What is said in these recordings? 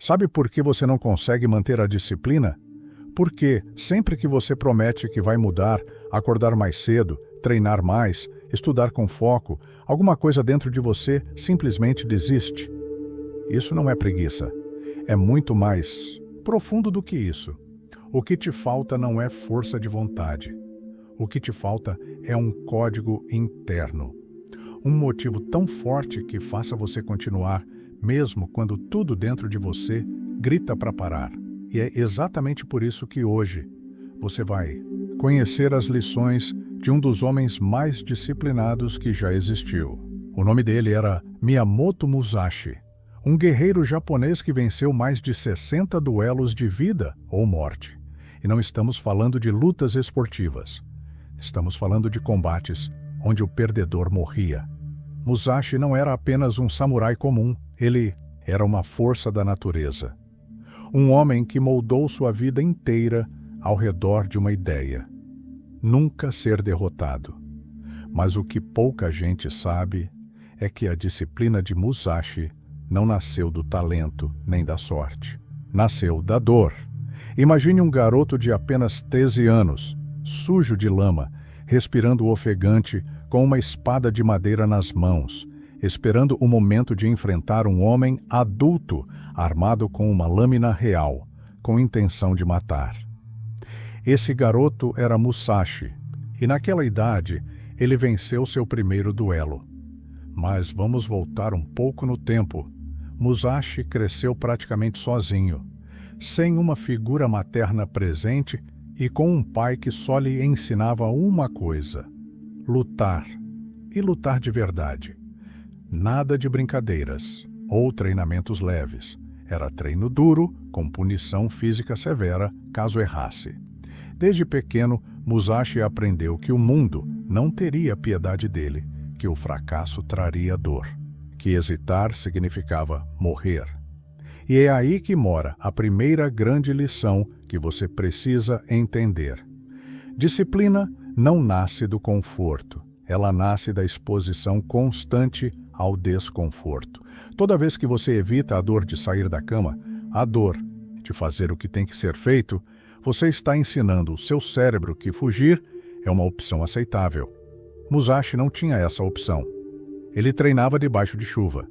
Sabe por que você não consegue manter a disciplina? Porque sempre que você promete que vai mudar, acordar mais cedo, treinar mais, estudar com foco, alguma coisa dentro de você simplesmente desiste. Isso não é preguiça. É muito mais profundo do que isso. O que te falta não é força de vontade. O que te falta é um código interno. Um motivo tão forte que faça você continuar, mesmo quando tudo dentro de você grita para parar. E é exatamente por isso que hoje você vai conhecer as lições de um dos homens mais disciplinados que já existiu. O nome dele era Miyamoto Musashi, um guerreiro japonês que venceu mais de 60 duelos de vida ou morte. E não estamos falando de lutas esportivas. Estamos falando de combates onde o perdedor morria. Musashi não era apenas um samurai comum, ele era uma força da natureza. Um homem que moldou sua vida inteira ao redor de uma ideia: nunca ser derrotado. Mas o que pouca gente sabe é que a disciplina de Musashi não nasceu do talento nem da sorte. Nasceu da dor. Imagine um garoto de apenas 13 anos, sujo de lama, respirando ofegante, com uma espada de madeira nas mãos, esperando o momento de enfrentar um homem adulto, armado com uma lâmina real, com intenção de matar. Esse garoto era Musashi, e naquela idade ele venceu seu primeiro duelo. Mas vamos voltar um pouco no tempo. Musashi cresceu praticamente sozinho, sem uma figura materna presente e com um pai que só lhe ensinava uma coisa: lutar, e lutar de verdade. Nada de brincadeiras ou treinamentos leves. Era treino duro, com punição física severa caso errasse. Desde pequeno, Musashi aprendeu que o mundo não teria piedade dele, que o fracasso traria dor, que hesitar significava morrer. E é aí que mora a primeira grande lição que você precisa entender. Disciplina não nasce do conforto, ela nasce da exposição constante ao desconforto. Toda vez que você evita a dor de sair da cama, a dor de fazer o que tem que ser feito, você está ensinando o seu cérebro que fugir é uma opção aceitável. Musashi não tinha essa opção. Ele treinava debaixo de chuva.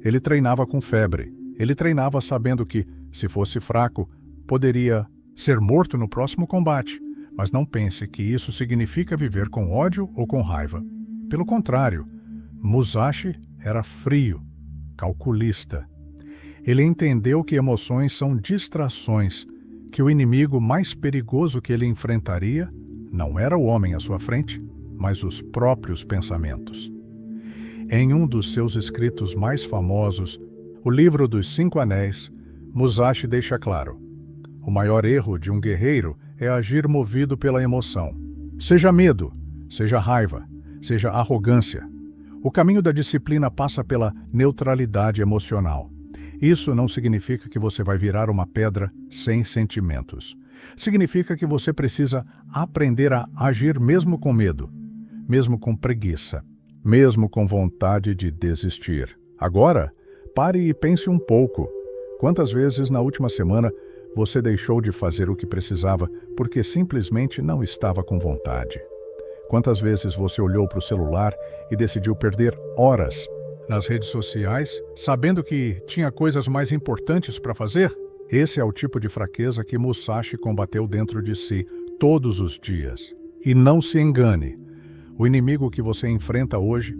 Ele treinava com febre. Ele treinava sabendo que, se fosse fraco, poderia ser morto no próximo combate. Mas não pense que isso significa viver com ódio ou com raiva. Pelo contrário, Musashi era frio, calculista. Ele entendeu que emoções são distrações, que o inimigo mais perigoso que ele enfrentaria não era o homem à sua frente, mas os próprios pensamentos. Em um dos seus escritos mais famosos, o Livro dos 5 Anéis, Musashi deixa claro: o maior erro de um guerreiro é agir movido pela emoção. Seja medo, seja raiva, seja arrogância. O caminho da disciplina passa pela neutralidade emocional. Isso não significa que você vai virar uma pedra sem sentimentos. Significa que você precisa aprender a agir mesmo com medo, mesmo com preguiça, mesmo com vontade de desistir. Agora, pare e pense um pouco. Quantas vezes na última semana você deixou de fazer o que precisava porque simplesmente não estava com vontade? Quantas vezes você olhou para o celular e decidiu perder horas nas redes sociais, sabendo que tinha coisas mais importantes para fazer? Esse é o tipo de fraqueza que Musashi combateu dentro de si todos os dias. E não se engane, o inimigo que você enfrenta hoje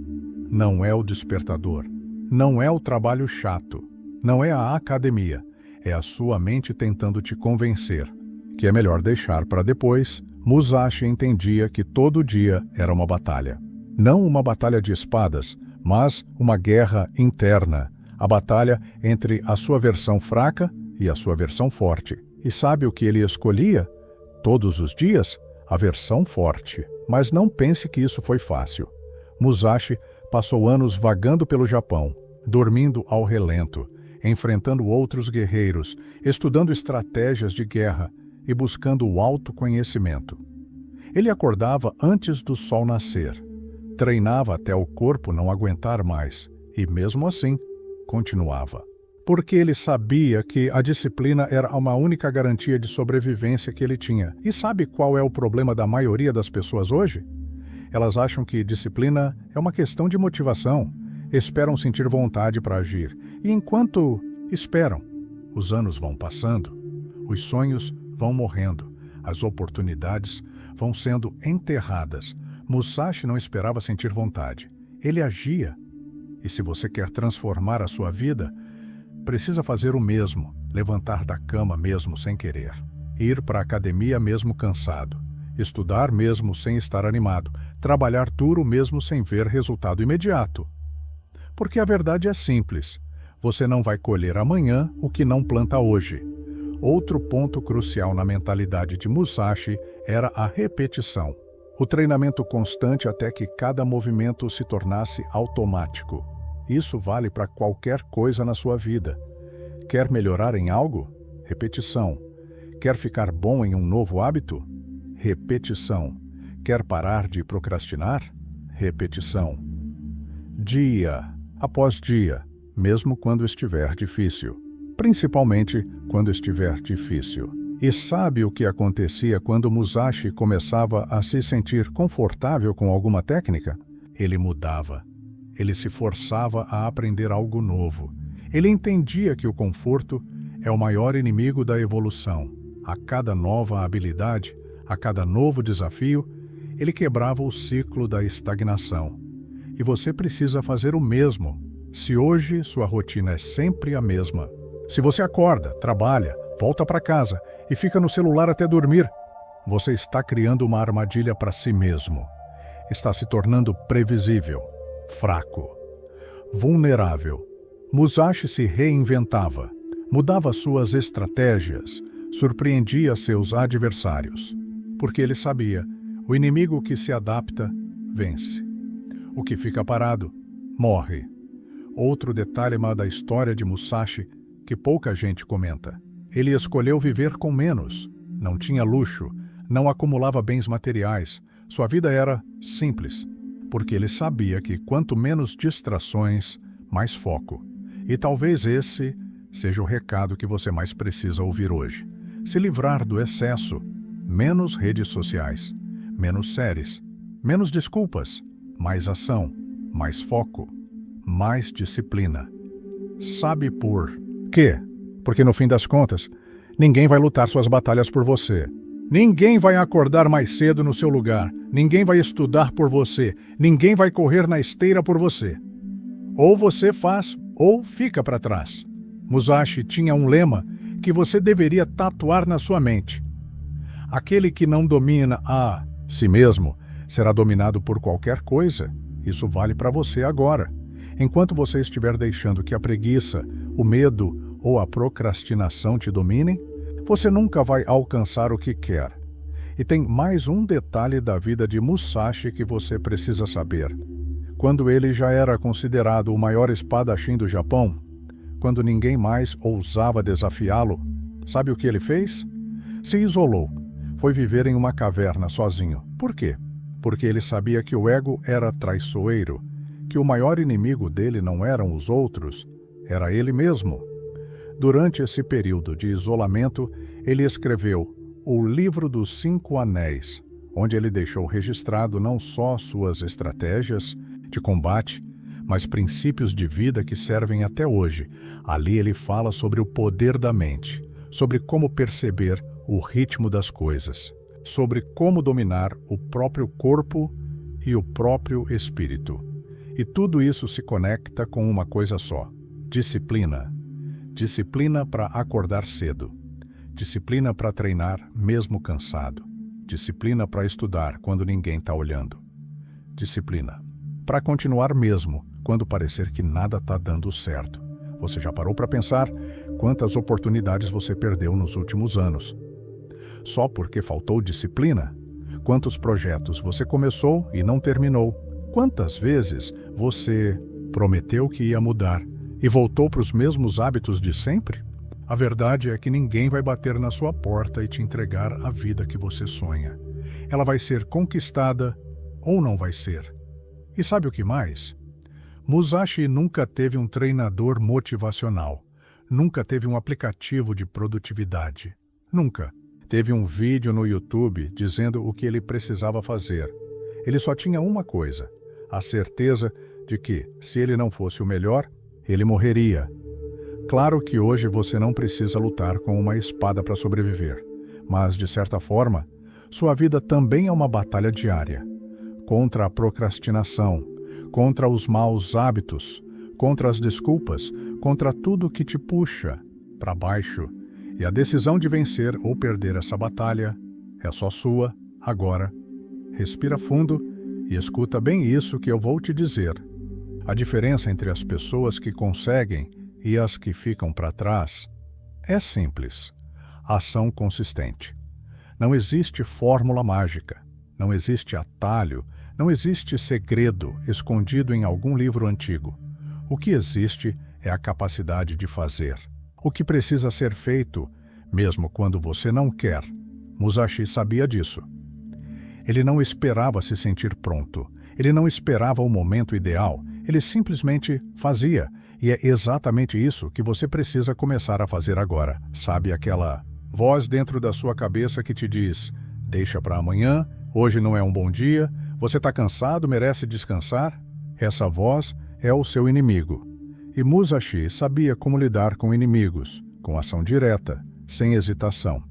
não é o despertador, não é o trabalho chato, não é a academia, é a sua mente tentando te convencer que é melhor deixar para depois. Musashi entendia que todo dia era uma batalha. Não uma batalha de espadas, mas uma guerra interna. A batalha entre a sua versão fraca e a sua versão forte. E sabe o que ele escolhia? Todos os dias, a versão forte. Mas não pense que isso foi fácil. Musashi passou anos vagando pelo Japão, dormindo ao relento, enfrentando outros guerreiros, estudando estratégias de guerra e buscando o autoconhecimento. Ele acordava antes do sol nascer, treinava até o corpo não aguentar mais e, mesmo assim, continuava. Porque ele sabia que a disciplina era uma única garantia de sobrevivência que ele tinha. E sabe qual é o problema da maioria das pessoas hoje? Elas acham que disciplina é uma questão de motivação, esperam sentir vontade para agir. E enquanto esperam, os anos vão passando, os sonhos vão morrendo, as oportunidades vão sendo enterradas. Musashi não esperava sentir vontade. Ele agia. E se você quer transformar a sua vida, precisa fazer o mesmo, levantar da cama mesmo sem querer, ir para a academia mesmo cansado, estudar mesmo sem estar animado, trabalhar duro mesmo sem ver resultado imediato. Porque a verdade é simples, você não vai colher amanhã o que não planta hoje. Outro ponto crucial na mentalidade de Musashi era a repetição. O treinamento constante até que cada movimento se tornasse automático. Isso vale para qualquer coisa na sua vida. Quer melhorar em algo? Repetição. Quer ficar bom em um novo hábito? Repetição. Quer parar de procrastinar? Repetição. Dia após dia, mesmo quando estiver difícil. Principalmente quando estiver difícil. E sabe o que acontecia quando Musashi começava a se sentir confortável com alguma técnica? Ele mudava. Ele se forçava a aprender algo novo. Ele entendia que o conforto é o maior inimigo da evolução. A cada nova habilidade, a cada novo desafio, ele quebrava o ciclo da estagnação. E você precisa fazer o mesmo, se hoje sua rotina é sempre a mesma. Se você acorda, trabalha, volta para casa e fica no celular até dormir, você está criando uma armadilha para si mesmo. Está se tornando previsível, fraco, vulnerável. Musashi se reinventava, mudava suas estratégias, surpreendia seus adversários. Porque ele sabia, o inimigo que se adapta, vence. O que fica parado, morre. Outro detalhe da história de Musashi que pouca gente comenta. Ele escolheu viver com menos, não tinha luxo, não acumulava bens materiais. Sua vida era simples, porque ele sabia que quanto menos distrações, mais foco. E talvez esse seja o recado que você mais precisa ouvir hoje. Se livrar do excesso, menos redes sociais, menos séries, menos desculpas, mais ação, mais foco, mais disciplina. Sabe por quê? Porque no fim das contas, ninguém vai lutar suas batalhas por você. Ninguém vai acordar mais cedo no seu lugar. Ninguém vai estudar por você. Ninguém vai correr na esteira por você. Ou você faz, ou fica para trás. Musashi tinha um lema que você deveria tatuar na sua mente. Aquele que não domina a si mesmo será dominado por qualquer coisa. Isso vale para você agora. Enquanto você estiver deixando que a preguiça, o medo ou a procrastinação te dominem, você nunca vai alcançar o que quer. E tem mais um detalhe da vida de Musashi que você precisa saber. Quando ele já era considerado o maior espadachim do Japão, quando ninguém mais ousava desafiá-lo, sabe o que ele fez? Se isolou. Foi viver em uma caverna sozinho. Por quê? Porque ele sabia que o ego era traiçoeiro, que o maior inimigo dele não eram os outros, era ele mesmo. Durante esse período de isolamento, ele escreveu o Livro dos 5 Anéis, onde ele deixou registrado não só suas estratégias de combate, mas princípios de vida que servem até hoje. Ali ele fala sobre o poder da mente, sobre como perceber o ritmo das coisas, sobre como dominar o próprio corpo e o próprio espírito. E tudo isso se conecta com uma coisa só: disciplina. Disciplina para acordar cedo. Disciplina para treinar mesmo cansado. Disciplina para estudar quando ninguém está olhando. Disciplina para continuar mesmo quando parecer que nada está dando certo. Você já parou para pensar quantas oportunidades você perdeu nos últimos anos? Só porque faltou disciplina? Quantos projetos você começou e não terminou? Quantas vezes você prometeu que ia mudar e voltou para os mesmos hábitos de sempre? A verdade é que ninguém vai bater na sua porta e te entregar a vida que você sonha. Ela vai ser conquistada ou não vai ser. E sabe o que mais? Musashi nunca teve um treinador motivacional. Nunca teve um aplicativo de produtividade. Nunca. Teve um vídeo no YouTube dizendo o que ele precisava fazer. Ele só tinha uma coisa: a certeza de que, se ele não fosse o melhor, ele morreria. Claro que hoje você não precisa lutar com uma espada para sobreviver, mas, de certa forma, sua vida também é uma batalha diária. Contra a procrastinação, contra os maus hábitos, contra as desculpas, contra tudo que te puxa para baixo. E a decisão de vencer ou perder essa batalha é só sua, agora. Respira fundo e escuta bem isso que eu vou te dizer. A diferença entre as pessoas que conseguem e as que ficam para trás é simples: ação consistente. Não existe fórmula mágica, não existe atalho, não existe segredo escondido em algum livro antigo. O que existe é a capacidade de fazer. O que precisa ser feito, mesmo quando você não quer. Musashi sabia disso. Ele não esperava se sentir pronto. Ele não esperava o momento ideal. Ele simplesmente fazia. E é exatamente isso que você precisa começar a fazer agora. Sabe aquela voz dentro da sua cabeça que te diz: deixa para amanhã, hoje não é um bom dia, você está cansado, merece descansar? Essa voz é o seu inimigo. E Musashi sabia como lidar com inimigos, com ação direta, sem hesitação.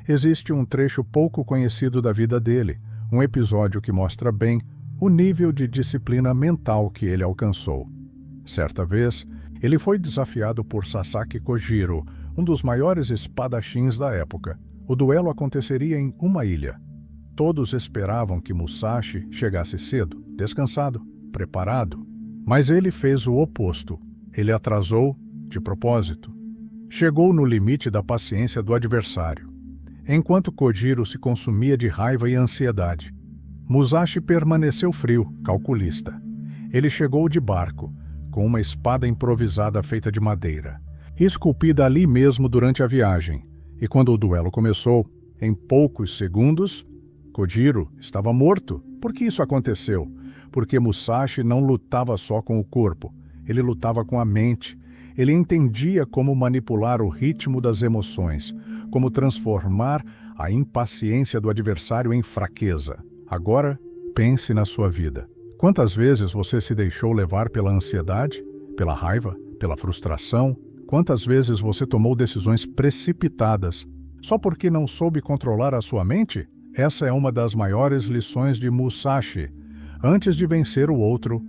Existe um trecho pouco conhecido da vida dele, um episódio que mostra bem o nível de disciplina mental que ele alcançou. Certa vez, ele foi desafiado por Sasaki Kojiro, um dos maiores espadachins da época. O duelo aconteceria em uma ilha. Todos esperavam que Musashi chegasse cedo, descansado, preparado. Mas ele fez o oposto. Ele atrasou de propósito. Chegou no limite da paciência do adversário. Enquanto Kojiro se consumia de raiva e ansiedade, Musashi permaneceu frio, calculista. Ele chegou de barco, com uma espada improvisada feita de madeira, esculpida ali mesmo durante a viagem. E quando o duelo começou, em poucos segundos, Kojiro estava morto. Por que isso aconteceu? Porque Musashi não lutava só com o corpo, ele lutava com a mente. Ele entendia como manipular o ritmo das emoções, como transformar a impaciência do adversário em fraqueza. Agora, pense na sua vida. Quantas vezes você se deixou levar pela ansiedade, pela raiva, pela frustração? Quantas vezes você tomou decisões precipitadas só porque não soube controlar a sua mente? Essa é uma das maiores lições de Musashi. Antes de vencer o outro,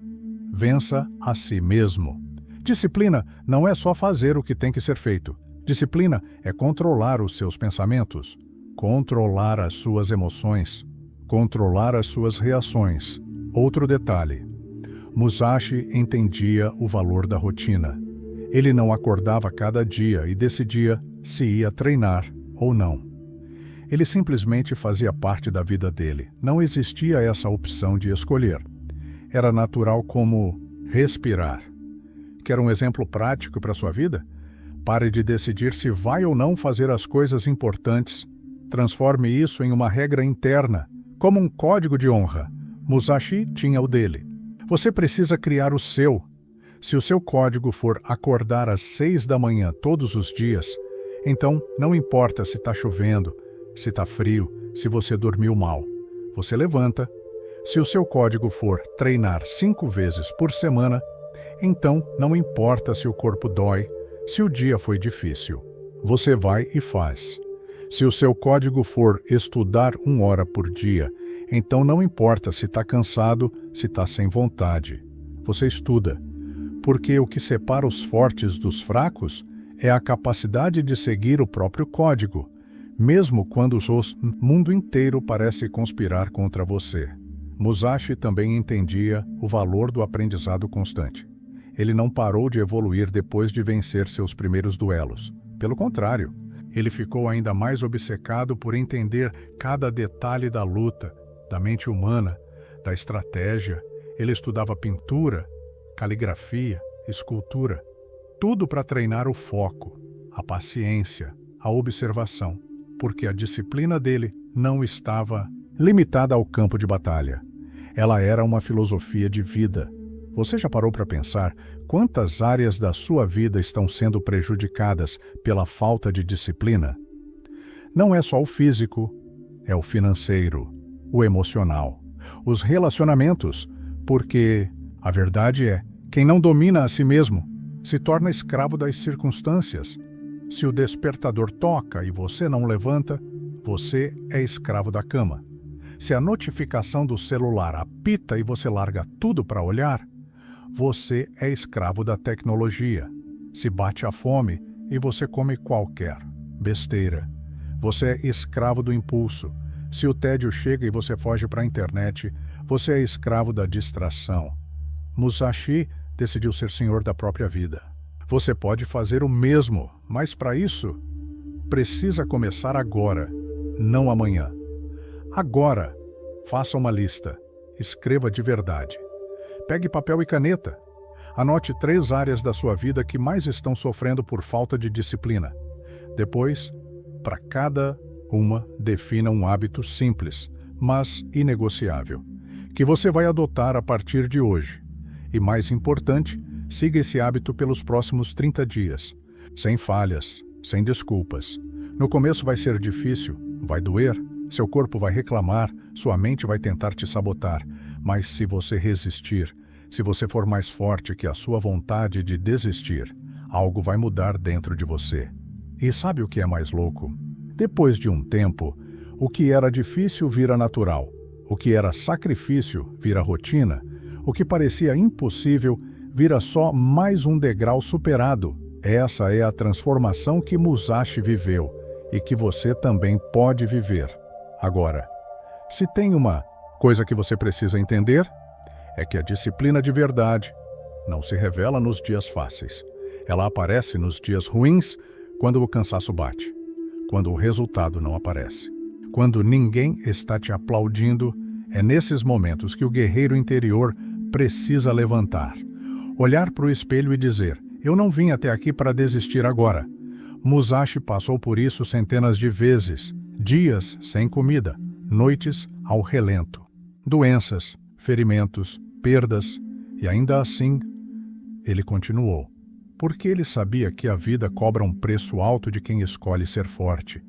vença a si mesmo. Disciplina não é só fazer o que tem que ser feito. Disciplina é controlar os seus pensamentos, controlar as suas emoções, controlar as suas reações. Outro detalhe: Musashi entendia o valor da rotina. Ele não acordava cada dia e decidia se ia treinar ou não. Ele simplesmente fazia parte da vida dele. Não existia essa opção de escolher. Era natural como respirar. Quer um exemplo prático para a sua vida? Pare de decidir se vai ou não fazer as coisas importantes. Transforme isso em uma regra interna, como um código de honra. Musashi tinha o dele. Você precisa criar o seu. Se o seu código for acordar às 6 da manhã todos os dias, então não importa se está chovendo, se está frio, se você dormiu mal. Você levanta. Se o seu código for treinar 5 vezes por semana, então não importa se o corpo dói, se o dia foi difícil. Você vai e faz. Se o seu código for estudar 1 hora por dia, então não importa se está cansado, se está sem vontade. Você estuda. Porque o que separa os fortes dos fracos é a capacidade de seguir o próprio código, mesmo quando o mundo inteiro parece conspirar contra você. Musashi também entendia o valor do aprendizado constante. Ele não parou de evoluir depois de vencer seus primeiros duelos. Pelo contrário, ele ficou ainda mais obcecado por entender cada detalhe da luta, da mente humana, da estratégia. Ele estudava pintura, caligrafia, escultura, tudo para treinar o foco, a paciência, a observação, porque a disciplina dele não estava limitada ao campo de batalha. Ela era uma filosofia de vida. Você já parou para pensar quantas áreas da sua vida estão sendo prejudicadas pela falta de disciplina? Não é só o físico, é o financeiro, o emocional, os relacionamentos, porque a verdade é, quem não domina a si mesmo se torna escravo das circunstâncias. Se o despertador toca e você não levanta, você é escravo da cama. Se a notificação do celular apita e você larga tudo para olhar, você é escravo da tecnologia. Se bate a fome e você come qualquer besteira, você é escravo do impulso. Se o tédio chega e você foge para a internet, você é escravo da distração. Musashi decidiu ser senhor da própria vida. Você pode fazer o mesmo, mas para isso, precisa começar agora, não amanhã. Agora, faça uma lista. Escreva de verdade. Pegue papel e caneta. Anote 3 áreas da sua vida que mais estão sofrendo por falta de disciplina. Depois, para cada uma, defina um hábito simples, mas inegociável, que você vai adotar a partir de hoje. E mais importante, siga esse hábito pelos próximos 30 dias, sem falhas, sem desculpas. No começo vai ser difícil, vai doer, seu corpo vai reclamar, sua mente vai tentar te sabotar, mas se você resistir, se você for mais forte que a sua vontade de desistir, algo vai mudar dentro de você. E sabe o que é mais louco? Depois de um tempo, o que era difícil vira natural, o que era sacrifício vira rotina, o que parecia impossível vira só mais um degrau superado. Essa é a transformação que Musashi viveu e que você também pode viver. Agora, se tem uma coisa que você precisa entender, é que a disciplina de verdade não se revela nos dias fáceis. Ela aparece nos dias ruins, quando o cansaço bate, quando o resultado não aparece. Quando ninguém está te aplaudindo, é nesses momentos que o guerreiro interior precisa levantar. Olhar para o espelho e dizer, eu não vim até aqui para desistir agora. Musashi passou por isso centenas de vezes. Dias sem comida, noites ao relento, doenças, ferimentos, perdas, e ainda assim, ele continuou, porque ele sabia que a vida cobra um preço alto de quem escolhe ser forte,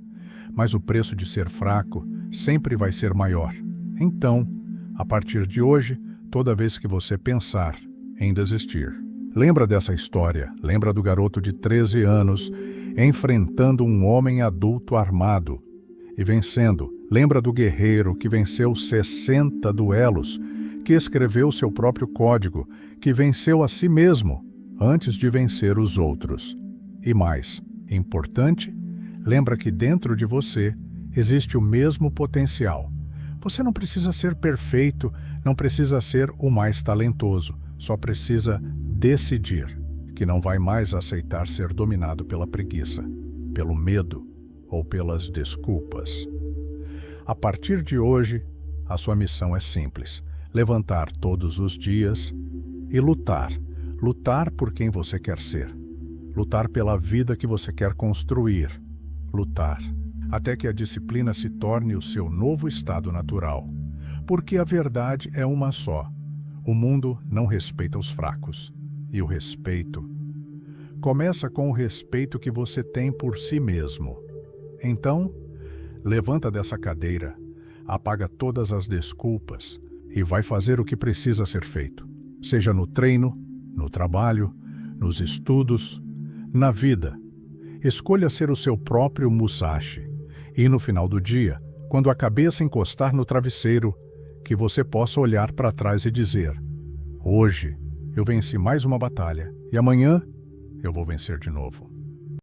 mas o preço de ser fraco sempre vai ser maior. Então, a partir de hoje, toda vez que você pensar em desistir, lembra dessa história, lembra do garoto de 13 anos enfrentando um homem adulto armado e vencendo. Lembra do guerreiro que venceu 60 duelos, que escreveu seu próprio código, que venceu a si mesmo antes de vencer os outros. E mais importante, lembra que dentro de você existe o mesmo potencial. Você não precisa ser perfeito, não precisa ser o mais talentoso, só precisa decidir que não vai mais aceitar ser dominado pela preguiça, pelo medo ou pelas desculpas. A partir de hoje, a sua missão é simples: levantar todos os dias e lutar. Lutar por quem você quer ser. Lutar pela vida que você quer construir. Lutar até que a disciplina se torne o seu novo estado natural. Porque a verdade é uma só. O mundo não respeita os fracos. E o respeito começa com o respeito que você tem por si mesmo. Então, levanta dessa cadeira, apaga todas as desculpas e vai fazer o que precisa ser feito. Seja no treino, no trabalho, nos estudos, na vida. Escolha ser o seu próprio Musashi. E no final do dia, quando a cabeça encostar no travesseiro, que você possa olhar para trás e dizer: hoje eu venci mais uma batalha e amanhã eu vou vencer de novo.